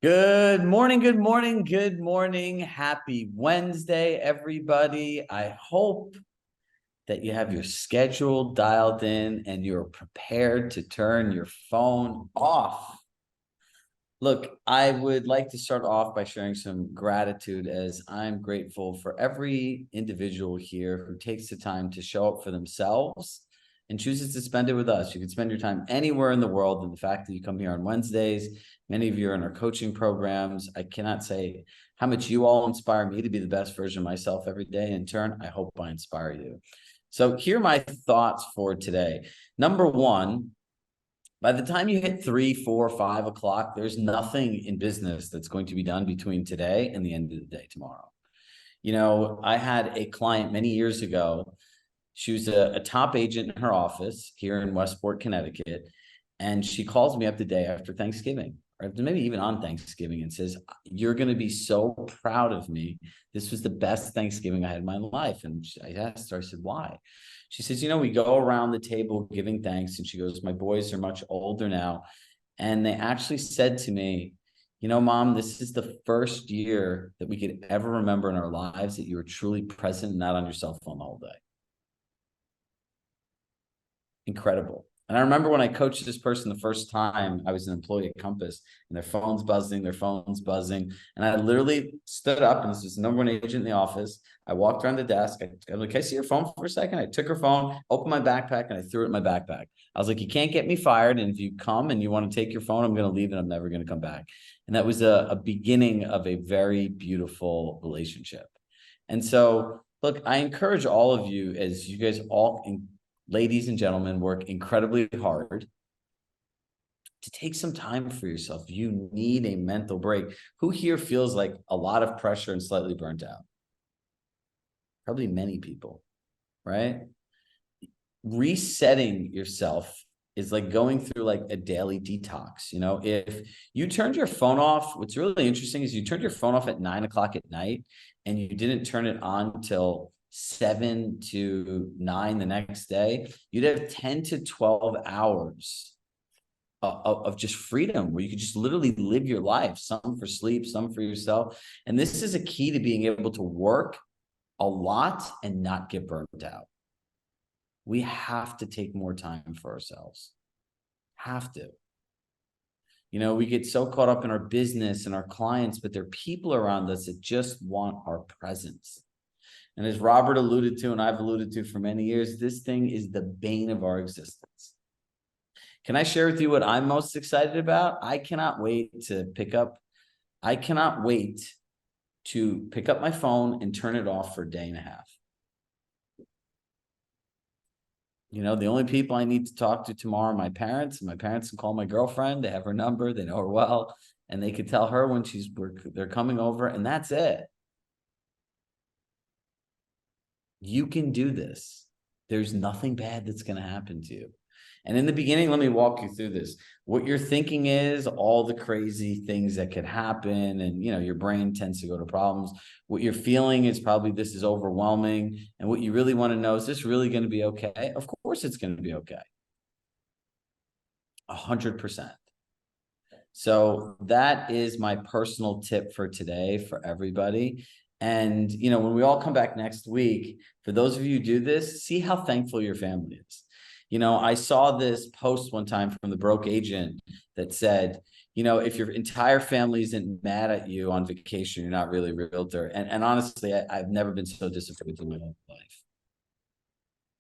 Good morning, good morning, good morning. Happy Wednesday, everybody. I hope that you have your schedule dialed in and you're prepared to turn your phone off. Look, I would like to start off by sharing some gratitude as I'm grateful for every individual here who takes the time to show up for themselves and chooses to spend it with us. You can spend your time anywhere in the world, and the fact that you come here on Wednesdays, many of you are in our coaching programs. I cannot say how much you all inspire me to be the best version of myself every day. In turn, I hope I inspire you. So here are my thoughts for today. Number one, by the time you hit 3, 4, 5 o'clock, there's nothing in business that's going to be done between today and the end of the day tomorrow. I had a client many years ago. She was a top agent in her office here in Westport, Connecticut. And she calls me up the day after Thanksgiving, or maybe even on Thanksgiving, and says, "You're going to be so proud of me. This was the best Thanksgiving I had in my life." And I asked her, I said, "Why?" She says, "We go around the table giving thanks." And she goes, "My boys are much older now. And they actually said to me, Mom, this is the first year that we could ever remember in our lives that you were truly present and not on your cell phone the whole day." Incredible. And I remember when I coached this person the first time, I was an employee at Compass, and their phone's buzzing. And I literally stood up, and this was the number one agent in the office. I walked around the desk. I'm like, "Can I see your phone for a second?" I took her phone, opened my backpack, and I threw it in my backpack. I was like, "You can't get me fired. And if you come and you want to take your phone, I'm going to leave and I'm never going to come back." And that was a beginning of a very beautiful relationship. And so, look, I encourage all of you, as you guys all, ladies and gentlemen, work incredibly hard, to take some time for yourself. You need a mental break. Who here feels like a lot of pressure and slightly burnt out? Probably many people, right? Resetting yourself is like going through like a daily detox. If you turned your phone off, what's really interesting is you turned your phone off at 9 o'clock at night and you didn't turn it on till 7 to 9 the next day, you'd have 10 to 12 hours of just freedom where you could just literally live your life, some for sleep, some for yourself. And this is a key to being able to work a lot and not get burnt out. We have to take more time for ourselves. Have to. We get so caught up in our business and our clients, but there are people around us that just want our presence. And as Robert alluded to, and I've alluded to for many years, this thing is the bane of our existence. Can I share with you what I'm most excited about? I cannot wait to pick up my phone and turn it off for a day and a half. The only people I need to talk to tomorrow are my parents, and my parents can call my girlfriend. They have her number. They know her well, and they could tell her when they're coming over, and that's it. You can do this. There's nothing bad that's going to happen to you. And in the beginning, let me walk you through this. What you're thinking is all the crazy things that could happen, and your brain tends to go to problems. What you're feeling is probably this is overwhelming, and what you really want to know, is this really going to be okay? Of course it's going to be okay. 100%. So that is my personal tip for today for everybody. And when we all come back next week, for those of you who do this, see how thankful your family is. I saw this post one time from the broke agent that said, if your entire family isn't mad at you on vacation, you're not really a realtor. And honestly, I've never been so disappointed in my whole life.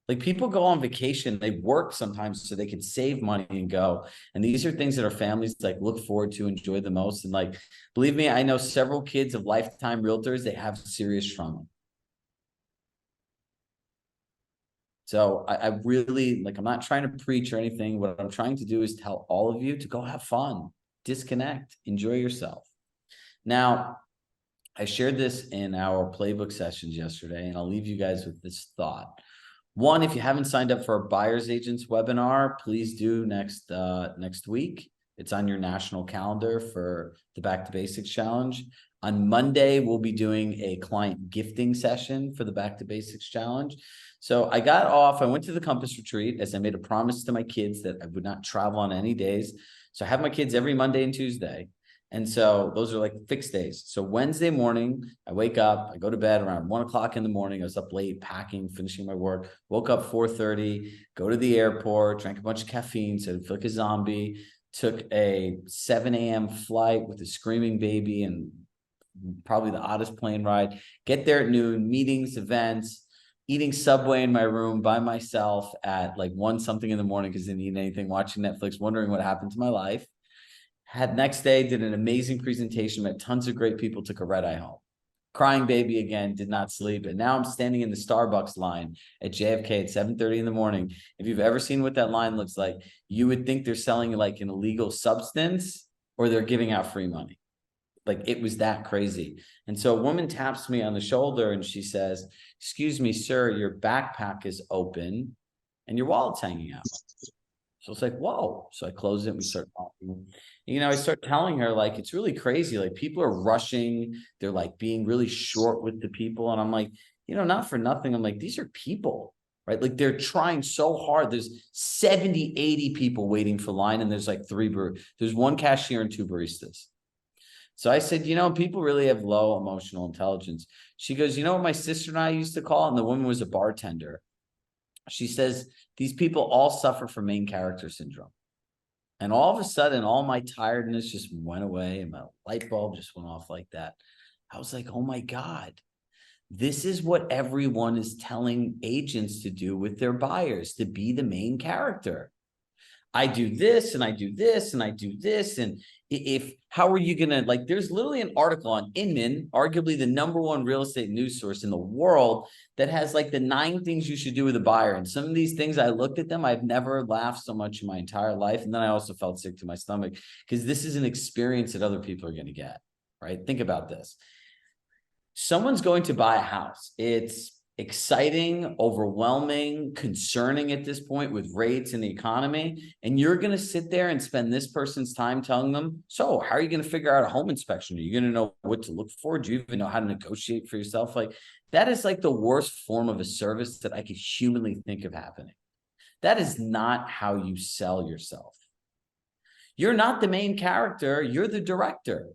Like, people go on vacation, they work sometimes so they can save money and go. And these are things that our families like look forward to, enjoy the most. And like, believe me, I know several kids of lifetime realtors, they have serious trauma. So I really, like, I'm not trying to preach or anything. What I'm trying to do is tell all of you to go have fun, disconnect, enjoy yourself. Now, I shared this in our playbook sessions yesterday, and I'll leave you guys with this thought. One, if you haven't signed up for our buyer's agents webinar, please do next week. It's on your national calendar for the Back to Basics Challenge. On Monday, we'll be doing a client gifting session for the Back to Basics Challenge. So I went to the Compass retreat, as I made a promise to my kids that I would not travel on any days. So I have my kids every Monday and Tuesday. And so those are like fixed days. So Wednesday morning, I wake up, I go to bed around 1 o'clock in the morning. I was up late packing, finishing my work, woke up 4:30, go to the airport, drank a bunch of caffeine, so I feel like a zombie, took a 7 a.m. flight with a screaming baby and probably the oddest plane ride, get there at noon, meetings, events, eating Subway in my room by myself at like 1 something in the morning because I didn't eat anything, watching Netflix, wondering what happened to my life. Had next day, did an amazing presentation, met tons of great people, took a red eye home. Crying baby again, did not sleep. And now I'm standing in the Starbucks line at JFK at 7:30 in the morning. If you've ever seen what that line looks like, you would think they're selling like an illegal substance or they're giving out free money. Like it was that crazy. And so a woman taps me on the shoulder and she says, "Excuse me, sir, your backpack is open and your wallet's hanging out." So it's like, whoa. So I close it and we start talking. I start telling her, like, it's really crazy. Like, people are rushing. They're like being really short with the people. And I'm like, not for nothing. I'm like, these are people, right? Like, they're trying so hard. There's 70, 80 people waiting for line. And there's like there's one cashier and two baristas. So I said, people really have low emotional intelligence. She goes, you know what my sister and I used to call it? And the woman was a bartender. She says, these people all suffer from main character syndrome. And all of a sudden, all my tiredness just went away and my light bulb just went off like that. I was like, oh my God, this is what everyone is telling agents to do with their buyers, to be the main character. I do this and I do this and I do this. And how are you going to, like, there's literally an article on Inman, arguably the #1 real estate news source in the world, that has like the 9 things you should do with a buyer. And some of these things, I looked at them, I've never laughed so much in my entire life. And then I also felt sick to my stomach because this is an experience that other people are going to get, right? Think about this. Someone's going to buy a house. It's exciting, overwhelming, concerning at this point with rates and the economy. And you're going to sit there and spend this person's time telling them, so how are you going to figure out a home inspection? Are you going to know what to look for? Do you even know how to negotiate for yourself? Like, that is like the worst form of a service that I could humanly think of happening. That is not how you sell yourself. You're not the main character. You're the director.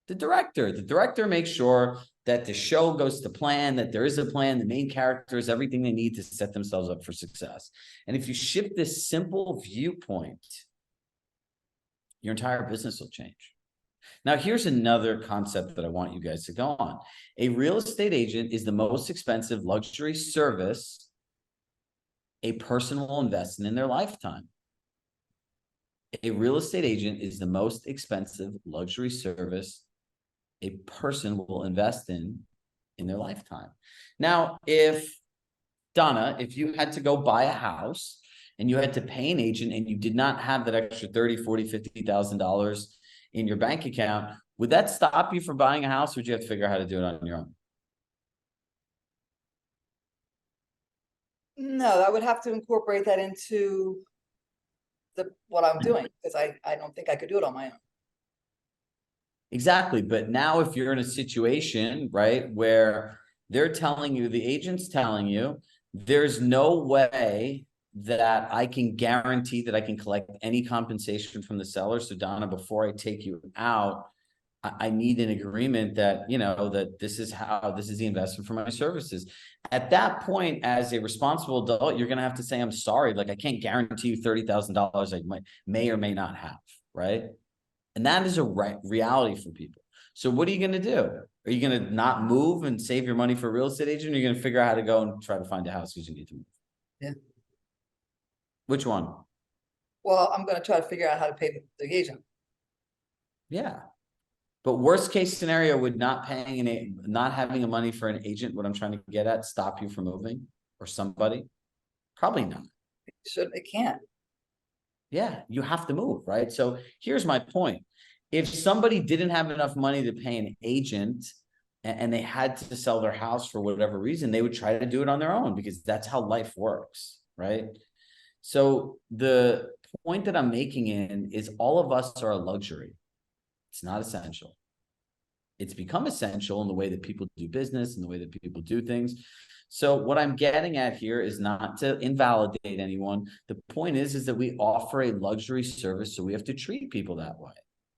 The director makes sure that the show goes to plan, that there is a plan, the main character is everything they need to set themselves up for success. And if you shift this simple viewpoint, your entire business will change. Now, here's another concept that I want you guys to go on. A real estate agent is the most expensive luxury service a person will invest in their lifetime. A real estate agent is the most expensive luxury service a person will invest in their lifetime. Now, Donna, if you had to go buy a house and you had to pay an agent and you did not have that extra $30,000, $40,000, $50,000 in your bank account, would that stop you from buying a house? Or would you have to figure out how to do it on your own? No, I would have to incorporate that into what I'm doing, because I don't think I could do it on my own. Exactly. But now if you're in a situation, right, where they're telling you, the agent's telling you, there's no way that I can guarantee that I can collect any compensation from the seller. So Donna, before I take you out, I need an agreement that, that this is the investment for my services. At that point, as a responsible adult, you're going to have to say, I'm sorry. Like, I can't guarantee you $30,000 I may or may not have, right? And that is a reality for people. So what are you going to do? Are you going to not move and save your money for a real estate agent? Or are you going to figure out how to go and try to find a house because you need to move? Yeah. Which one? Well, I'm going to try to figure out how to pay the agent. Yeah. But worst case scenario, would not having a money for an agent, what I'm trying to get at, stop you from moving, or somebody? Probably not. It can't. Yeah, you have to move, right? So here's my point. If somebody didn't have enough money to pay an agent and they had to sell their house for whatever reason, they would try to do it on their own because that's how life works, right? So the point that I'm making is all of us are a luxury. It's not essential. It's become essential in the way that people do business and the way that people do things. So what I'm getting at here is not to invalidate anyone. The point is that we offer a luxury service, so we have to treat people that way,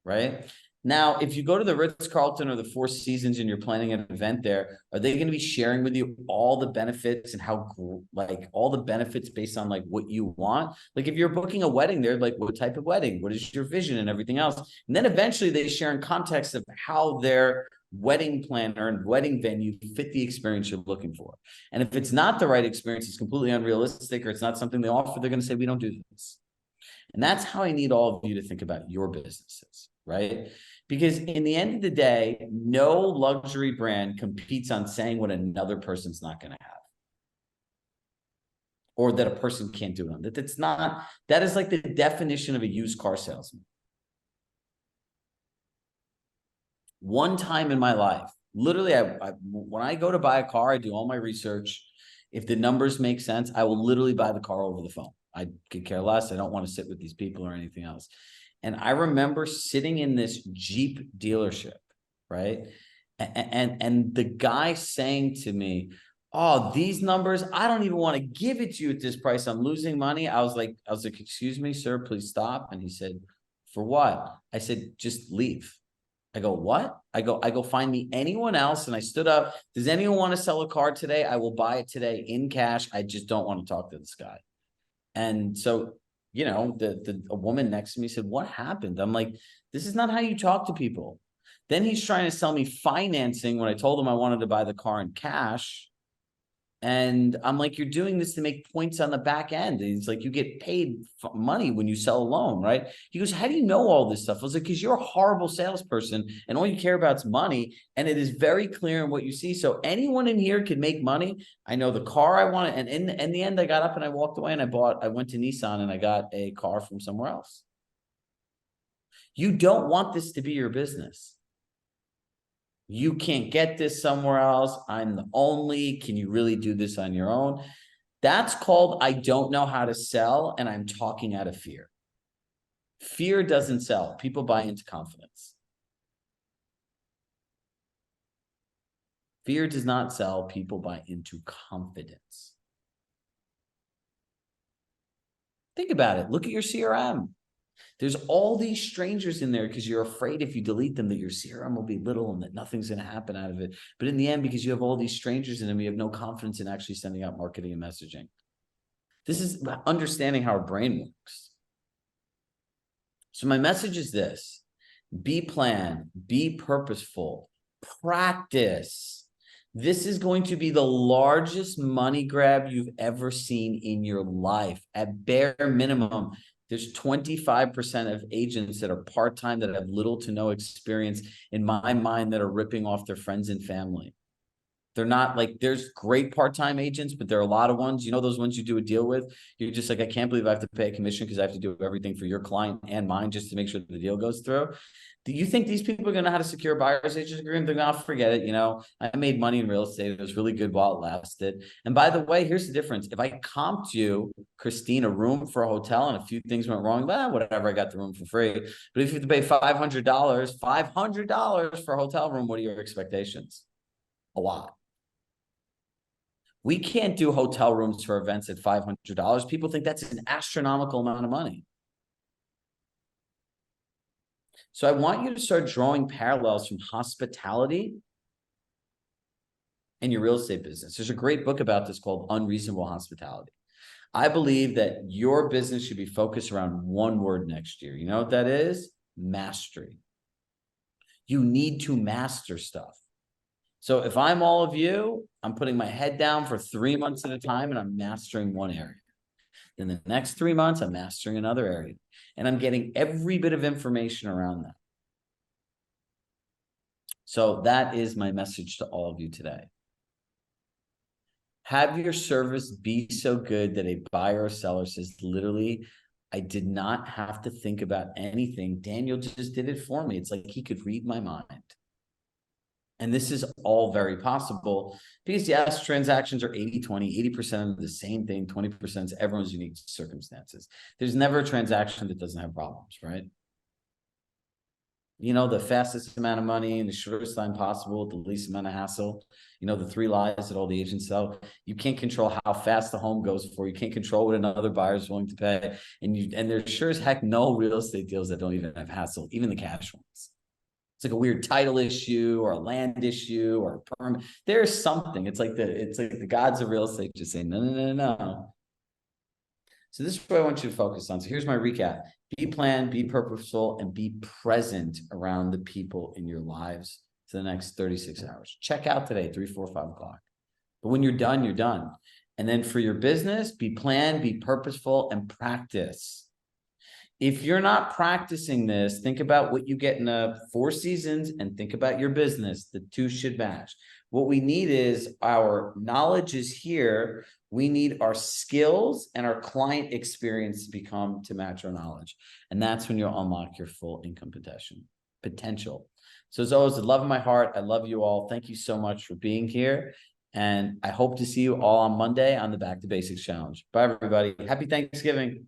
right? Now, if you go to the Ritz-Carlton or the Four Seasons and you're planning an event there, are they going to be sharing with you all the benefits and how, like, all the benefits based on like what you want? Like, if you're booking a wedding there, like, what type of wedding? What is your vision and everything else? And then eventually they share in context of how their wedding planner and wedding venue fit the experience you're looking for. And if it's not the right experience, it's completely unrealistic, or it's not something they offer, they're going to say, we don't do this. And that's how I need all of you to think about your businesses, right? Because in the end of the day, no luxury brand competes on saying what another person's not going to have, or that a person can't do it on. That's not, that is like the definition of a used car salesman. One time in my life, literally, when I go to buy a car, I do all my research. If the numbers make sense, I will literally buy the car over the phone. I could care less. I don't want to sit with these people or anything else. And I remember sitting in this Jeep dealership, right? And the guy saying to me, oh, these numbers, I don't even want to give it to you at this price. I'm losing money. I was like, excuse me, sir, please stop. And he said, for what? I said, just leave. I go, what? I go, find me anyone else. And I stood up. Does anyone want to sell a car today? I will buy it today in cash. I just don't want to talk to this guy. And so, you know, a woman next to me said, what happened? I'm like, this is not how you talk to people. Then he's trying to sell me financing when I told him I wanted to buy the car in cash. And I'm like, you're doing this to make points on the back end. And he's like, you get paid money when you sell a loan, right? He goes, how do you know all this stuff? I was like, because you're a horrible salesperson and all you care about is money. And it is very clear in what you see. So anyone in here can make money. I know the car I want. And in the end, I got up and I walked away and I went to Nissan and I got a car from somewhere else. You don't want this to be your business. You can't get this somewhere else. I'm the only. Can you really do this on your own? That's called I don't know how to sell, and I'm talking out of fear. Fear doesn't sell. People buy into confidence. Fear does not sell. People buy into confidence. Think about it. Look at your CRM. There's all these strangers in there because you're afraid if you delete them that your CRM will be little and that nothing's going to happen out of it. But in the end, because you have all these strangers in them, you have no confidence in actually sending out marketing and messaging. This is understanding how our brain works. So my message is this: be planned, be purposeful, practice. This is going to be the largest money grab you've ever seen in your life. At bare minimum, there's 25% of agents that are part-time that have little to no experience in my mind that are ripping off their friends and family. They're not like, there's great part-time agents, but there are a lot of ones, you know, those ones you do a deal with, you're just like, I can't believe I have to pay a commission because I have to do everything for your client and mine just to make sure the deal goes through. Do you think these people are going to know how to secure a buyer's agent agreement? They're going to forget it. You know, I made money in real estate. It was really good while it lasted. And by the way, here's the difference. If I comped you, Christine, a room for a hotel and a few things went wrong, whatever, I got the room for free. But if you have to pay $500 for a hotel room, what are your expectations? A lot. We can't do hotel rooms for events at $500. People think that's an astronomical amount of money. So I want you to start drawing parallels from hospitality and your real estate business. There's a great book about this called Unreasonable Hospitality. I believe that your business should be focused around one word next year. You know what that is? Mastery. You need to master stuff. So if I'm all of you, I'm putting my head down for 3 months at a time and I'm mastering one area. Then the next 3 months, I'm mastering another area. And I'm getting every bit of information around that. So that is my message to all of you today. Have your service be so good that a buyer or seller says, literally, I did not have to think about anything. Daniel just did it for me. It's like he could read my mind. And this is all very possible because, yes, transactions are 80-20, 80% of the same thing, 20% is everyone's unique circumstances. There's never a transaction that doesn't have problems, right? You know, the fastest amount of money in the shortest time possible, the least amount of hassle. You know, the 3 lies that all the agents sell. You can't control how fast the home goes for. You can't control what another buyer is willing to pay. And there's sure as heck no real estate deals that don't even have hassle, even the cash ones. It's like a weird title issue or a land issue or a permit. There's something. It's like the gods of real estate just saying, no, no, no, no. So this is what I want you to focus on. So here's my recap. Be planned, be purposeful, and be present around the people in your lives for the next 36 hours. Check out today, 3, 4, 5 o'clock. But when you're done, you're done. And then for your business, be planned, be purposeful, and practice. If you're not practicing this, think about what you get in the 4 seasons and think about your business. The two should match. What we need is our knowledge is here. We need our skills and our client experience to match our knowledge. And that's when you'll unlock your full income potential. So as always, the love of my heart, I love you all. Thank you so much for being here. And I hope to see you all on Monday on the Back to Basics Challenge. Bye, everybody. Happy Thanksgiving.